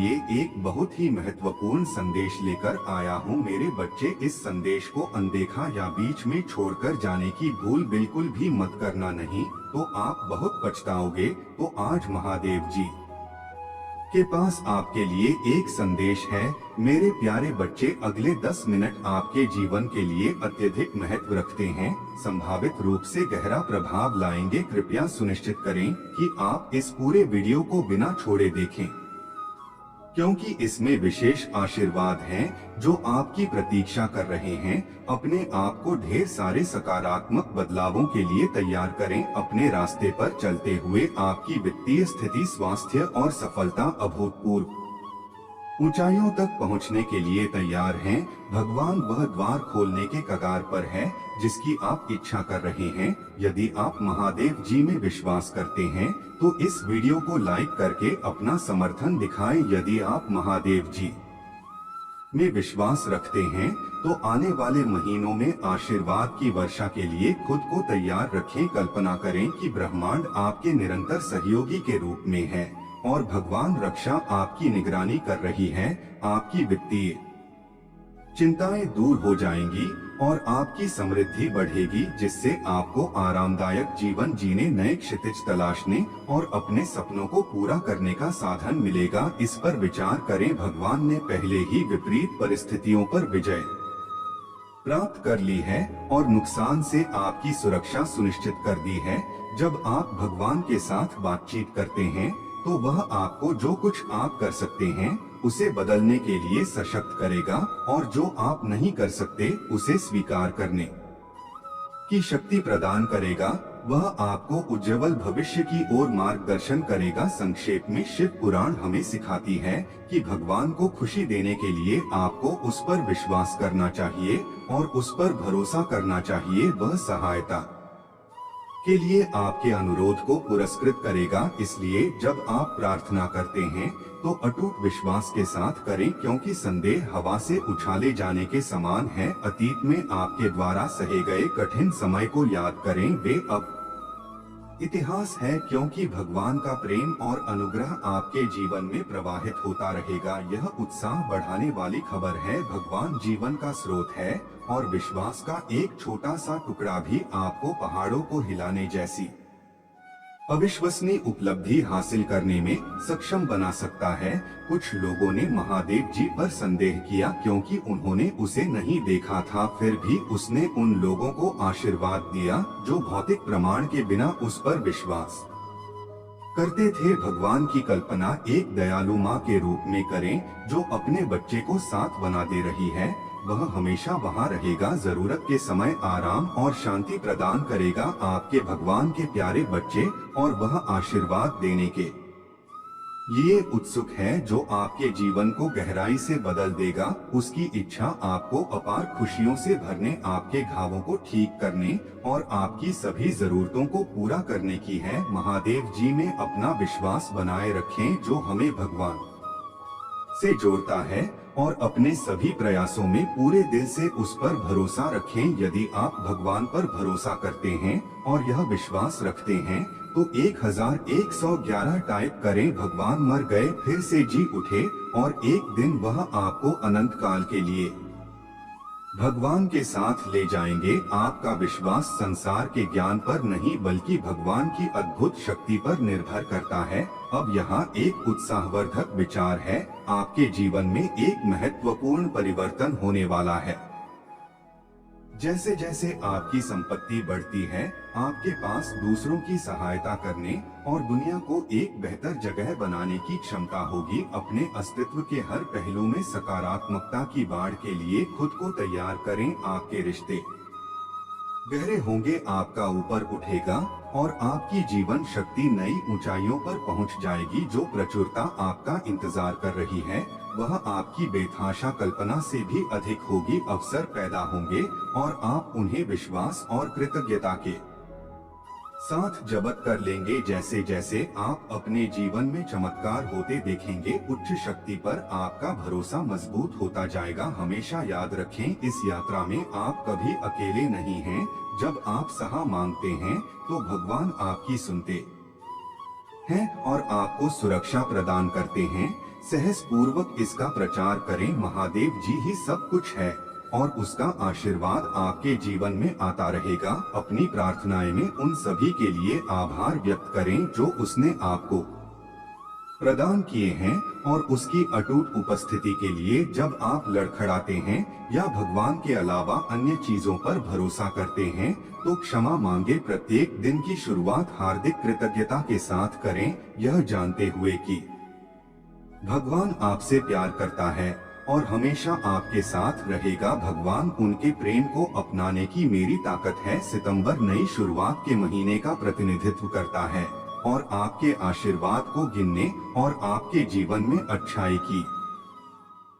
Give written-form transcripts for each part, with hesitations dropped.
लिए एक बहुत ही महत्वपूर्ण संदेश लेकर आया हूँ। मेरे बच्चे, इस संदेश को अनदेखा या बीच में छोड़कर जाने की भूल बिल्कुल भी मत करना, नहीं तो आप बहुत पछताओगे। तो आज महादेव जी के पास आपके लिए एक संदेश है। मेरे प्यारे बच्चे, अगले 10 मिनट आपके जीवन के लिए अत्यधिक महत्व रखते हैं, संभावित रूप से गहरा प्रभाव लाएंगे। कृपया सुनिश्चित करें कि आप इस पूरे वीडियो को बिना छोड़े देखें, क्योंकि इसमें विशेष आशीर्वाद हैं जो आपकी प्रतीक्षा कर रहे हैं। अपने आप को ढेर सारे सकारात्मक बदलावों के लिए तैयार करें। अपने रास्ते पर चलते हुए आपकी वित्तीय स्थिति, स्वास्थ्य और सफलता अभूतपूर्व ऊंचाइयों तक पहुंचने के लिए तैयार हैं। भगवान वह द्वार खोलने के कगार पर है जिसकी आप इच्छा कर रहे हैं। यदि आप महादेव जी में विश्वास करते हैं तो इस वीडियो को लाइक करके अपना समर्थन दिखाएं। यदि आप महादेव जी में विश्वास रखते हैं तो आने वाले महीनों में आशीर्वाद की वर्षा के लिए खुद को तैयार रखें। कल्पना करें कि ब्रह्मांड आपके निरंतर सहयोगी के रूप में है और भगवान रक्षा आपकी निगरानी कर रही है। आपकी वित्तीय चिंताएं दूर हो जाएंगी और आपकी समृद्धि बढ़ेगी, जिससे आपको आरामदायक जीवन जीने, नए क्षितिज तलाशने और अपने सपनों को पूरा करने का साधन मिलेगा। इस पर विचार करें। भगवान ने पहले ही विपरीत परिस्थितियों पर विजय प्राप्त कर ली है और नुकसान से आपकी सुरक्षा सुनिश्चित कर दी है। जब आप भगवान के साथ बातचीत करते हैं तो वह आपको जो कुछ आप कर सकते हैं उसे बदलने के लिए सशक्त करेगा और जो आप नहीं कर सकते उसे स्वीकार करने की शक्ति प्रदान करेगा। वह आपको उज्जवल भविष्य की ओर मार्गदर्शन करेगा। संक्षेप में, शिव पुराण हमें सिखाती है कि भगवान को खुशी देने के लिए आपको उस पर विश्वास करना चाहिए और उस पर भरोसा करना चाहिए। वह सहायता के लिए आपके अनुरोध को पुरस्कृत करेगा। इसलिए जब आप प्रार्थना करते हैं तो अटूट विश्वास के साथ करें, क्योंकि संदेह हवा से उछाले जाने के समान है। अतीत में आपके द्वारा सहे गए कठिन समय को याद करें, वे अब इतिहास है, क्योंकि भगवान का प्रेम और अनुग्रह आपके जीवन में प्रवाहित होता रहेगा। यह उत्साह बढ़ाने वाली खबर है। भगवान जीवन का स्रोत है और विश्वास का एक छोटा सा टुकड़ा भी आपको पहाड़ों को हिलाने जैसी अविश्वसनीय उपलब्धि हासिल करने में सक्षम बना सकता है। कुछ लोगों ने महादेव जी पर संदेह किया क्योंकि उन्होंने उसे नहीं देखा था, फिर भी उसने उन लोगों को आशीर्वाद दिया जो भौतिक प्रमाण के बिना उस पर विश्वास करते थे। भगवान की कल्पना एक दयालु माँ के रूप में करें जो अपने बच्चे को साथ बना दे रही है। वह हमेशा वहाँ रहेगा, जरूरत के समय आराम और शांति प्रदान करेगा। आपके भगवान के प्यारे बच्चे, और वह आशीर्वाद देने के लिए उत्सुक है जो आपके जीवन को गहराई से बदल देगा। उसकी इच्छा आपको अपार खुशियों से भरने, आपके घावों को ठीक करने और आपकी सभी जरूरतों को पूरा करने की है। महादेव जी में अपना विश्वास बनाए रखें जो हमें भगवान से जोड़ता है, और अपने सभी प्रयासों में पूरे दिल से उस पर भरोसा रखें। यदि आप भगवान पर भरोसा करते हैं और यह विश्वास रखते हैं तो 1111 टाइप करें। भगवान मर गए, फिर से जी उठे और एक दिन वह आपको अनंत काल के लिए भगवान के साथ ले जाएंगे। आपका विश्वास संसार के ज्ञान पर नहीं बल्कि भगवान की अद्भुत शक्ति पर निर्भर करता है। अब यहाँ एक उत्साहवर्धक विचार है। आपके जीवन में एक महत्वपूर्ण परिवर्तन होने वाला है। जैसे जैसे आपकी संपत्ति बढ़ती है, आपके पास दूसरों की सहायता करने और दुनिया को एक बेहतर जगह बनाने की क्षमता होगी। अपने अस्तित्व के हर पहलू में सकारात्मकता की बाढ़ के लिए खुद को तैयार करें। आपके रिश्ते गहरे होंगे, आपका ऊपर उठेगा और आपकी जीवन शक्ति नई ऊंचाइयों पर पहुंच जाएगी। जो प्रचुरता आपका इंतजार कर रही है वह आपकी बेतहाशा कल्पना से भी अधिक होगी। अवसर पैदा होंगे और आप उन्हें विश्वास और कृतज्ञता के साथ जब्त कर लेंगे। जैसे जैसे आप अपने जीवन में चमत्कार होते देखेंगे, उच्च शक्ति पर आपका भरोसा मजबूत होता जाएगा। हमेशा याद रखें, इस यात्रा में आप कभी अकेले नहीं हैं। जब आप सहारा मांगते हैं तो भगवान आपकी सुनते हैं और आपको सुरक्षा प्रदान करते हैं। सहज पूर्वक इसका प्रचार करें। महादेव जी ही सब कुछ है और उसका आशीर्वाद आपके जीवन में आता रहेगा। अपनी प्रार्थनाएं में उन सभी के लिए आभार व्यक्त करें जो उसने आपको प्रदान किए हैं और उसकी अटूट उपस्थिति के लिए जब आप लड़खड़ाते हैं या भगवान के अलावा अन्य चीजों पर भरोसा करते हैं तो क्षमा मांगे। प्रत्येक दिन की शुरुआत हार्दिक कृतज्ञता के साथ करें, यह जानते हुए कि भगवान आपसे प्यार करता है और हमेशा आपके साथ रहेगा। भगवान उनके प्रेम को अपनाने की मेरी ताकत है। सितंबर नई शुरुआत के महीने का प्रतिनिधित्व करता है और आपके आशीर्वाद को गिनने और आपके जीवन में अच्छाई की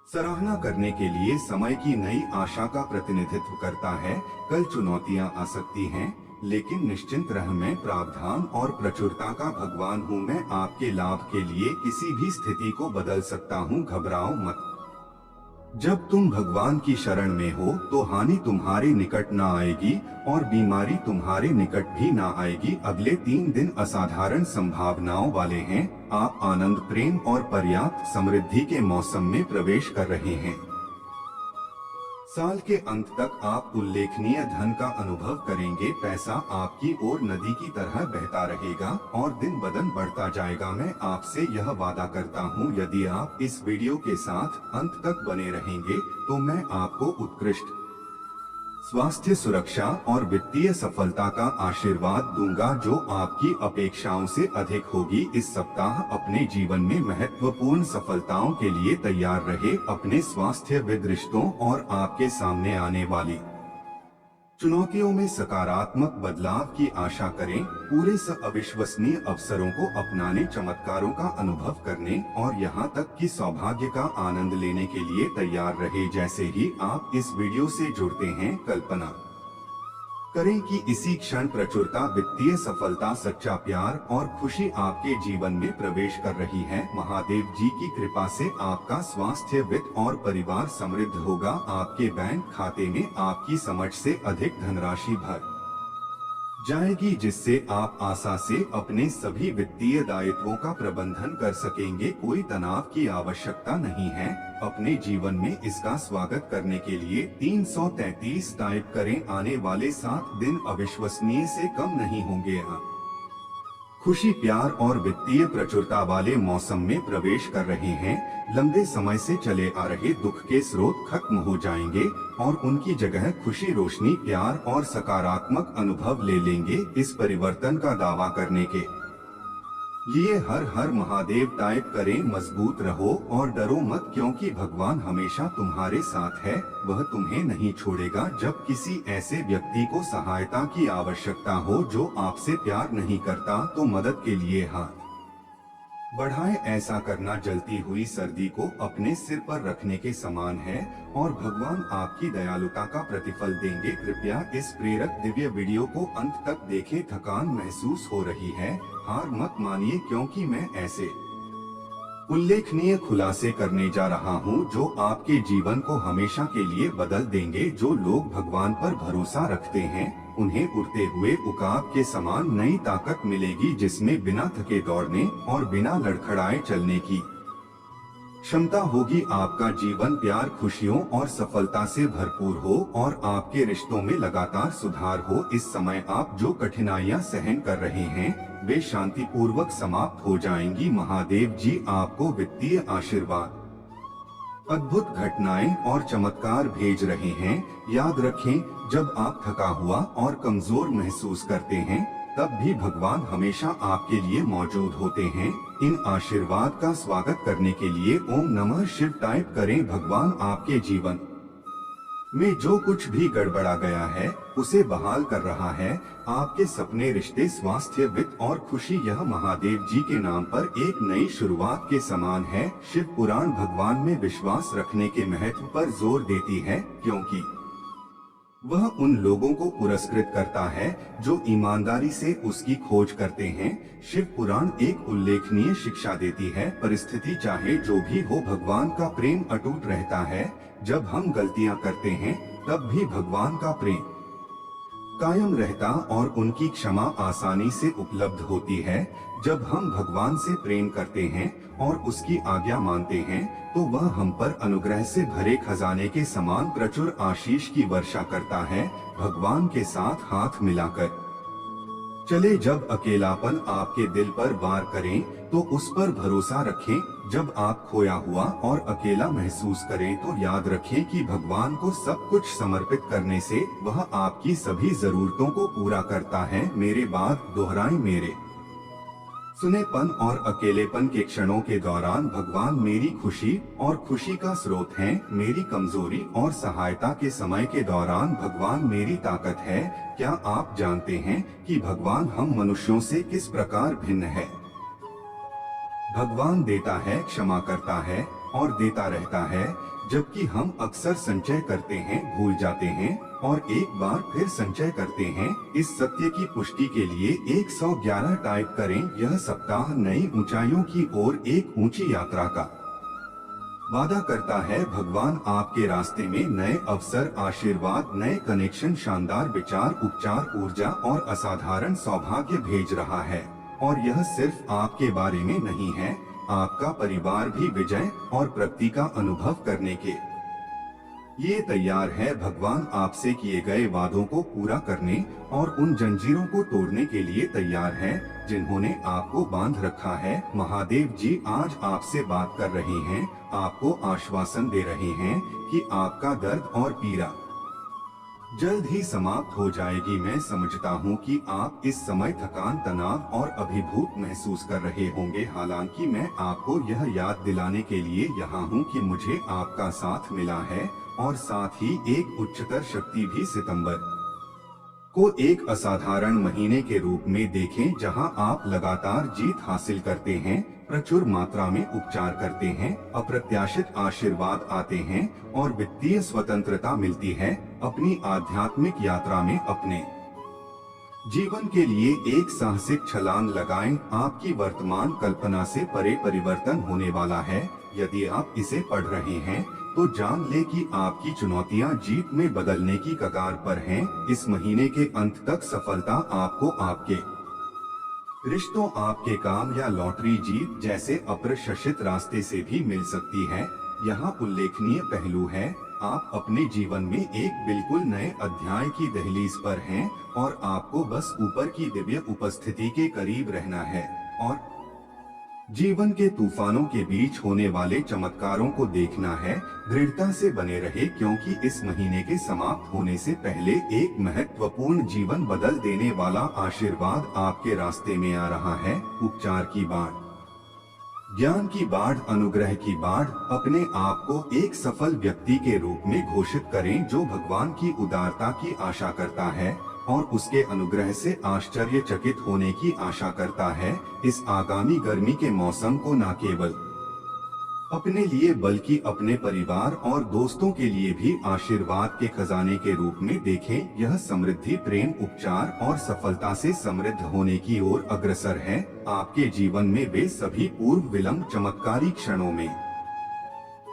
सराहना करने के लिए समय की नई आशा का प्रतिनिधित्व करता है। कल चुनौतियां आ सकती हैं, लेकिन निश्चिंत रह, मैं प्रावधान और प्रचुरता का भगवान हूँ। मैं आपके लाभ के लिए किसी भी स्थिति को बदल सकता हूँ। घबराओ मत। जब तुम भगवान की शरण में हो तो हानि तुम्हारे निकट ना आएगी और बीमारी तुम्हारे निकट भी ना आएगी। अगले 3 दिन असाधारण संभावनाओं वाले हैं। आप आनंद, प्रेम और पर्याप्त समृद्धि के मौसम में प्रवेश कर रहे हैं। साल के अंत तक आप उल्लेखनीय धन का अनुभव करेंगे। पैसा आपकी ओर नदी की तरह बहता रहेगा और दिन ब दिन बढ़ता जाएगा। मैं आपसे यह वादा करता हूँ, यदि आप इस वीडियो के साथ अंत तक बने रहेंगे तो मैं आपको उत्कृष्ट स्वास्थ्य, सुरक्षा और वित्तीय सफलता का आशीर्वाद दूंगा जो आपकी अपेक्षाओं से अधिक होगी। इस सप्ताह अपने जीवन में महत्वपूर्ण सफलताओं के लिए तैयार रहे। अपने स्वास्थ्य, वित्त, रिश्तों और आपके सामने आने वाली चुनौतियों में सकारात्मक बदलाव की आशा करें। पूरे अविश्वसनीय अवसरों को अपनाने, चमत्कारों का अनुभव करने और यहाँ तक कि सौभाग्य का आनंद लेने के लिए तैयार रहे। जैसे ही आप इस वीडियो से जुड़ते हैं, कल्पना करें कि इसी क्षण प्रचुरता, वित्तीय सफलता, सच्चा प्यार और खुशी आपके जीवन में प्रवेश कर रही है। महादेव जी की कृपा से आपका स्वास्थ्य, वित्त और परिवार समृद्ध होगा। आपके बैंक खाते में आपकी समझ से अधिक धनराशि भर जाएगी, जिससे आप आशा से अपने सभी वित्तीय दायित्वों का प्रबंधन कर सकेंगे। कोई तनाव की आवश्यकता नहीं है। अपने जीवन में इसका स्वागत करने के लिए 333 टाइप करें। आने वाले 7 दिन अविश्वसनीय से कम नहीं होंगे। खुशी, प्यार और वित्तीय प्रचुरता वाले मौसम में प्रवेश कर रहे हैं। लंबे समय से चले आ रहे दुख के स्रोत खत्म हो जाएंगे और उनकी जगह खुशी, रोशनी, प्यार और सकारात्मक अनुभव ले लेंगे। इस परिवर्तन का दावा करने के लिए हर हर महादेव टाइप करें। मजबूत रहो और डरो मत, क्योंकि भगवान हमेशा तुम्हारे साथ है। वह तुम्हें नहीं छोड़ेगा। जब किसी ऐसे व्यक्ति को सहायता की आवश्यकता हो जो आपसे प्यार नहीं करता, तो मदद के लिए हाथ बढ़ाएं। ऐसा करना जलती हुई सर्दी को अपने सिर पर रखने के समान है और भगवान आपकी दयालुता का प्रतिफल देंगे। कृपया इस प्रेरक दिव्य वीडियो को अंत तक देखें। थकान महसूस हो रही है? हार मत मानिए, क्योंकि मैं ऐसे उल्लेखनीय खुलासे करने जा रहा हूं जो आपके जीवन को हमेशा के लिए बदल देंगे। जो लोग भगवान पर भरोसा रखते हैं, उन्हें उड़ते हुए उकाब के समान नई ताकत मिलेगी, जिसमें बिना थके दौड़ने और बिना लड़खड़ाए चलने की क्षमता होगी। आपका जीवन प्यार, खुशियों और सफलता से भरपूर हो और आपके रिश्तों में लगातार सुधार हो। इस समय आप जो कठिनाइयां सहन कर रहे हैं, वे शांतिपूर्वक समाप्त हो जाएंगी। महादेव जी आपको वित्तीय आशीर्वाद, अद्भुत घटनाएं और चमत्कार भेज रहे हैं। याद रखें, जब आप थका हुआ और कमजोर महसूस करते हैं, तब भी भगवान हमेशा आपके लिए मौजूद होते हैं। इन आशीर्वाद का स्वागत करने के लिए ओम नमः शिव टाइप करें। भगवान आपके जीवन में जो कुछ भी गड़बड़ा गया है, उसे बहाल कर रहा है। आपके सपने, रिश्ते, स्वास्थ्य, वित्त और खुशी, यह महादेव जी के नाम पर एक नई शुरुआत के समान है। शिव पुराण भगवान में विश्वास रखने के महत्व पर जोर देती है, क्योंकि वह उन लोगों को पुरस्कृत करता है जो ईमानदारी से उसकी खोज करते हैं। शिव पुराण एक उल्लेखनीय शिक्षा देती है, परिस्थिति चाहे जो भी हो, भगवान का प्रेम अटूट रहता है। जब हम गलतियां करते हैं, तब भी भगवान का प्रेम कायम रहता और उनकी क्षमा आसानी से उपलब्ध होती है। जब हम भगवान से प्रेम करते हैं और उसकी आज्ञा मानते हैं, तो वह हम पर अनुग्रह से भरे खजाने के समान प्रचुर आशीष की वर्षा करता है। भगवान के साथ हाथ मिलाकर चले। जब अकेलापन आपके दिल पर वार करें, तो उस पर भरोसा रखें। जब आप खोया हुआ और अकेला महसूस करें, तो याद रखें कि भगवान को सब कुछ समर्पित करने से वह आपकी सभी जरूरतों को पूरा करता है। मेरे बाद दोहराएं। मेरे सुनेपन और अकेलेपन के क्षणों के दौरान भगवान मेरी खुशी और खुशी का स्रोत हैं। मेरी कमजोरी और सहायता के समय के दौरान भगवान मेरी ताकत है। क्या आप जानते हैं कि भगवान हम मनुष्यों से किस प्रकार भिन्न है? भगवान देता है, क्षमा करता है और देता रहता है, जबकि हम अक्सर संचय करते हैं, भूल जाते हैं और एक बार फिर संचय करते हैं। इस सत्य की पुष्टि के लिए 111 टाइप करें। यह सप्ताह नई ऊंचाइयों की ओर एक ऊंची यात्रा का वादा करता है। भगवान आपके रास्ते में नए अवसर, आशीर्वाद, नए कनेक्शन, शानदार विचार, उपचार, ऊर्जा और असाधारण सौभाग्य भेज रहा है। और यह सिर्फ आपके बारे में नहीं है, आपका परिवार भी विजय और प्रगति का अनुभव करने के ये तैयार है। भगवान आपसे किए गए वादों को पूरा करने और उन जंजीरों को तोड़ने के लिए तैयार है जिन्होंने आपको बांध रखा है। महादेव जी आज आपसे बात कर रहे हैं, आपको आश्वासन दे रहे हैं कि आपका दर्द और पीड़ा जल्द ही समाप्त हो जाएगी। मैं समझता हूँ कि आप इस समय थकान, तनाव और अभिभूत महसूस कर रहे होंगे। हालांकि मैं आपको यह याद दिलाने के लिए यहाँ हूँ कि मुझे आपका साथ मिला है और साथ ही एक उच्चतर शक्ति भी। सितंबर को एक असाधारण महीने के रूप में देखें, जहां आप लगातार जीत हासिल करते हैं, प्रचुर मात्रा में उपचार करते हैं, अप्रत्याशित आशीर्वाद आते हैं और वित्तीय स्वतंत्रता मिलती है। अपनी आध्यात्मिक यात्रा में अपने जीवन के लिए एक साहसिक छलांग लगाएं। आपकी वर्तमान कल्पना से परे परिवर्तन होने वाला है। यदि आप इसे पढ़ रहे हैं, तो जान ले कि आपकी चुनौतियां जीत में बदलने की कगार पर हैं। इस महीने के अंत तक सफलता आपको आपके रिश्तों, आपके काम या लॉटरी जीत जैसे अप्रत्याशित रास्ते से भी मिल सकती है। यहाँ उल्लेखनीय पहलू है, आप अपने जीवन में एक बिल्कुल नए अध्याय की दहलीज पर हैं और आपको बस ऊपर की दिव्य उपस्थिति के करीब रहना है और जीवन के तूफानों के बीच होने वाले चमत्कारों को देखना है। दृढ़ता से बने रहे, क्योंकि इस महीने के समाप्त होने से पहले एक महत्वपूर्ण जीवन बदल देने वाला आशीर्वाद आपके रास्ते में आ रहा है। उपचार की बाढ़, ज्ञान की बाढ़, अनुग्रह की बाढ़। अपने आप को एक सफल व्यक्ति के रूप में घोषित करें जो भगवान की उदारता की आशा करता है और उसके अनुग्रह से आश्चर्यचकित होने की आशा करता है। इस आगामी गर्मी के मौसम को न केवल अपने लिए बल्कि अपने परिवार और दोस्तों के लिए भी आशीर्वाद के खजाने के रूप में देखें। यह समृद्धि, प्रेम, उपचार और सफलता से समृद्ध होने की ओर अग्रसर है। आपके जीवन में वे सभी पूर्व विलंब चमत्कारी क्षणों में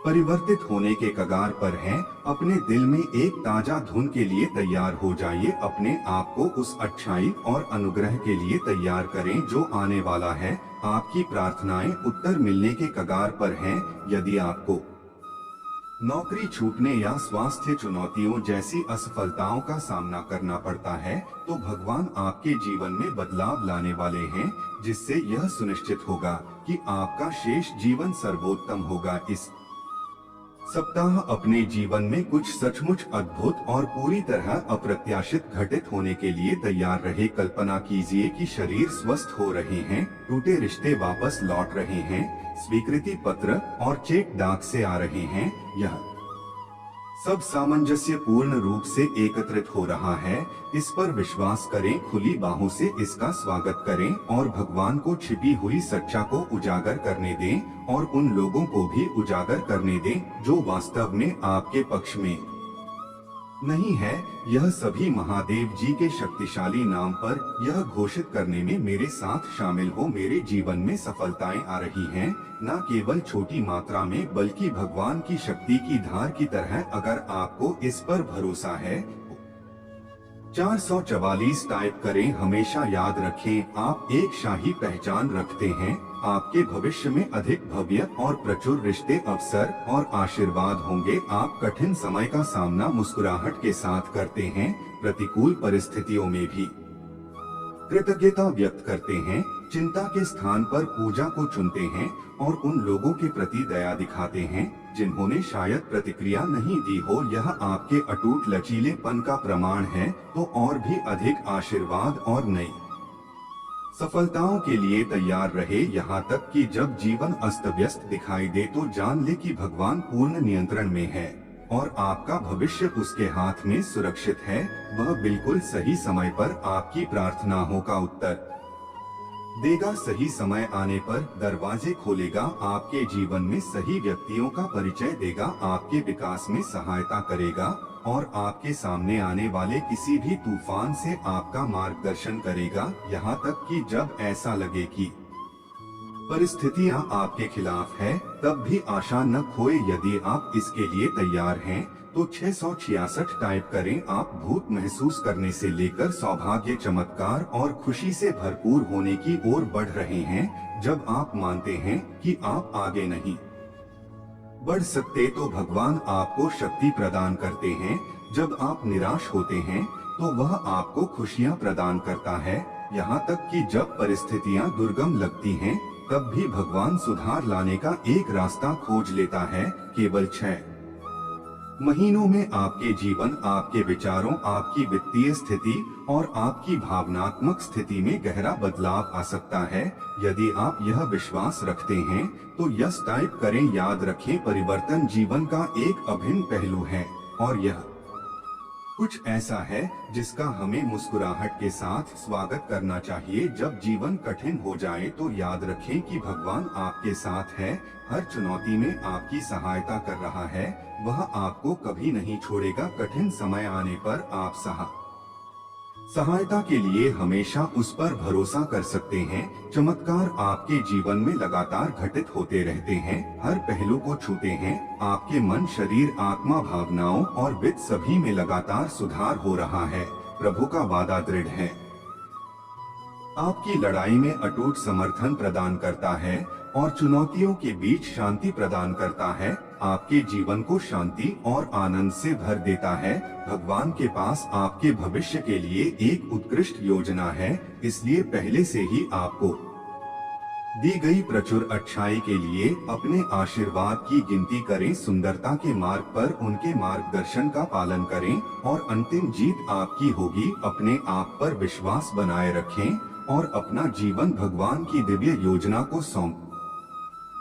परिवर्तित होने के कगार पर हैं। अपने दिल में एक ताजा धुन के लिए तैयार हो जाइए। अपने आप को उस अच्छाई और अनुग्रह के लिए तैयार करें जो आने वाला है। आपकी प्रार्थनाएं उत्तर मिलने के कगार पर हैं। यदि आपको नौकरी छूटने या स्वास्थ्य चुनौतियों जैसी असफलताओं का सामना करना पड़ता है, तो भगवान आपके जीवन में बदलाव लाने वाले हैं, जिससे यह सुनिश्चित होगा कि आपका शेष जीवन सर्वोत्तम होगा। इस सप्ताह अपने जीवन में कुछ सचमुच अद्भुत और पूरी तरह अप्रत्याशित घटित होने के लिए तैयार रहे। कल्पना कीजिए कि शरीर स्वस्थ हो रहे हैं, टूटे रिश्ते वापस लौट रहे हैं, स्वीकृति पत्र और चेक डाक से आ रहे हैं। यह सब सामंजस्य पूर्ण रूप से एकत्रित हो रहा है। इस पर विश्वास करें, खुली बाहों से इसका स्वागत करें और भगवान को छिपी हुई सच्चा को उजागर करने दें और उन लोगों को भी उजागर करने दें जो वास्तव में आपके पक्ष में नहीं है। यह सभी महादेव जी के शक्तिशाली नाम पर यह घोषित करने में मेरे साथ शामिल हो। मेरे जीवन में सफलताएं आ रही हैं, न केवल छोटी मात्रा में बल्कि भगवान की शक्ति की धार की तरह। अगर आपको इस पर भरोसा है, 444 टाइप करें। हमेशा याद रखें, आप एक शाही पहचान रखते हैं। आपके भविष्य में अधिक भव्य और प्रचुर रिश्ते, अवसर और आशीर्वाद होंगे। आप कठिन समय का सामना मुस्कुराहट के साथ करते हैं। प्रतिकूल परिस्थितियों में भी कृतज्ञता व्यक्त करते हैं। चिंता के स्थान पर पूजा को चुनते हैं और उन लोगों के प्रति दया दिखाते हैं जिन्होंने शायद प्रतिक्रिया नहीं दी हो। यह आपके अटूट लचीलेपन का प्रमाण है। तो और भी अधिक आशीर्वाद और नई सफलताओं के लिए तैयार रहे। यहाँ तक कि जब जीवन अस्त व्यस्त दिखाई दे तो जान ले कि भगवान पूर्ण नियंत्रण में है और आपका भविष्य उसके हाथ में सुरक्षित है। वह बिल्कुल सही समय पर आपकी प्रार्थनाओं का उत्तर देगा। सही समय आने पर दरवाजे खोलेगा, आपके जीवन में सही व्यक्तियों का परिचय देगा, आपके विकास में सहायता करेगा और आपके सामने आने वाले किसी भी तूफान से आपका मार्गदर्शन करेगा। यहाँ तक कि जब ऐसा लगे कि परिस्थितियाँ आपके खिलाफ है, तब भी आशा न खोए। यदि आप इसके लिए तैयार हैं, तो 666 टाइप करें। आप भूत महसूस करने से लेकर सौभाग्य, चमत्कार और खुशी से भरपूर होने की ओर बढ़ रहे हैं। जब आप मानते हैं कि आप आगे नहीं बढ़ सकते, तो भगवान आपको शक्ति प्रदान करते हैं। जब आप निराश होते हैं, तो वह आपको खुशियां प्रदान करता है। यहाँ तक कि जब परिस्थितियां दुर्गम लगती हैं, तब भी भगवान सुधार लाने का एक रास्ता खोज लेता है। केवल 6 महीनों में आपके जीवन, आपके विचारों, आपकी वित्तीय स्थिति और आपकी भावनात्मक स्थिति में गहरा बदलाव आ सकता है। यदि आप यह विश्वास रखते हैं, तो यस टाइप करें। याद रखें, परिवर्तन जीवन का एक अभिन्न पहलू है और यह कुछ ऐसा है जिसका हमें मुस्कुराहट के साथ स्वागत करना चाहिए। जब जीवन कठिन हो जाए, तो याद रखें कि भगवान आपके साथ है। हर चुनौती में आपकी सहायता कर रहा है। वह आपको कभी नहीं छोड़ेगा। कठिन समय आने पर आप सहायता के लिए हमेशा उस पर भरोसा कर सकते हैं। चमत्कार आपके जीवन में लगातार घटित होते रहते हैं, हर पहलू को छूते हैं। आपके मन, शरीर, आत्मा, भावनाओं और वित्त सभी में लगातार सुधार हो रहा है। प्रभु का वादा दृढ़ है, आपकी लड़ाई में अटूट समर्थन प्रदान करता है और चुनौतियों के बीच शांति प्रदान करता है। आपके जीवन को शांति और आनंद से भर देता है। भगवान के पास आपके भविष्य के लिए एक उत्कृष्ट योजना है, इसलिए पहले से ही आपको दी गई प्रचुर अच्छाई के लिए अपने आशीर्वाद की गिनती करें। सुंदरता के मार्ग पर उनके मार्गदर्शन का पालन करें और अंतिम जीत आपकी होगी। अपने आप पर विश्वास बनाए रखें और अपना जीवन भगवान की दिव्य योजना को सौंप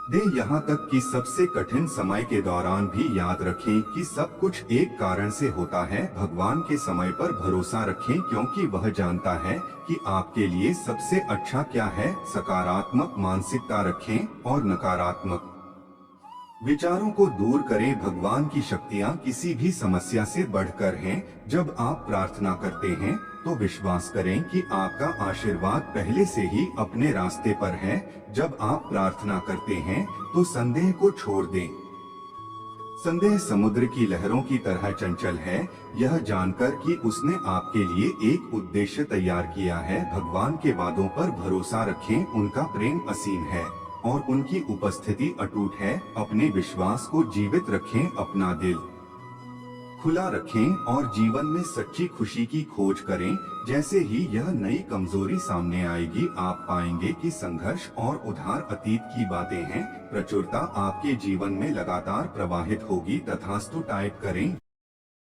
दे। यहाँ तक कि सबसे कठिन समय के दौरान भी याद रखें कि सब कुछ एक कारण से होता है। भगवान के समय पर भरोसा रखें, क्योंकि वह जानता है कि आपके लिए सबसे अच्छा क्या है। सकारात्मक मानसिकता रखें और नकारात्मक विचारों को दूर करें। भगवान की शक्तियाँ किसी भी समस्या से बढ़कर हैं। जब आप प्रार्थना करते हैं, तो विश्वास करें कि आपका आशीर्वाद पहले से ही अपने रास्ते पर है। जब आप प्रार्थना करते हैं, तो संदेह को छोड़ दें। संदेह समुद्र की लहरों की तरह चंचल है, यह जानकर कि उसने आपके लिए एक उद्देश्य तैयार किया है। भगवान के वादों पर भरोसा रखें, उनका प्रेम असीम है और उनकी उपस्थिति अटूट है। अपने विश्वास को जीवित रखें, अपना दिल खुला रखें और जीवन में सच्ची खुशी की खोज करें। जैसे ही यह नई कमजोरी सामने आएगी, आप पाएंगे कि संघर्ष और उधार अतीत की बातें हैं। प्रचुरता आपके जीवन में लगातार प्रवाहित होगी। तथास्तु टाइप करें।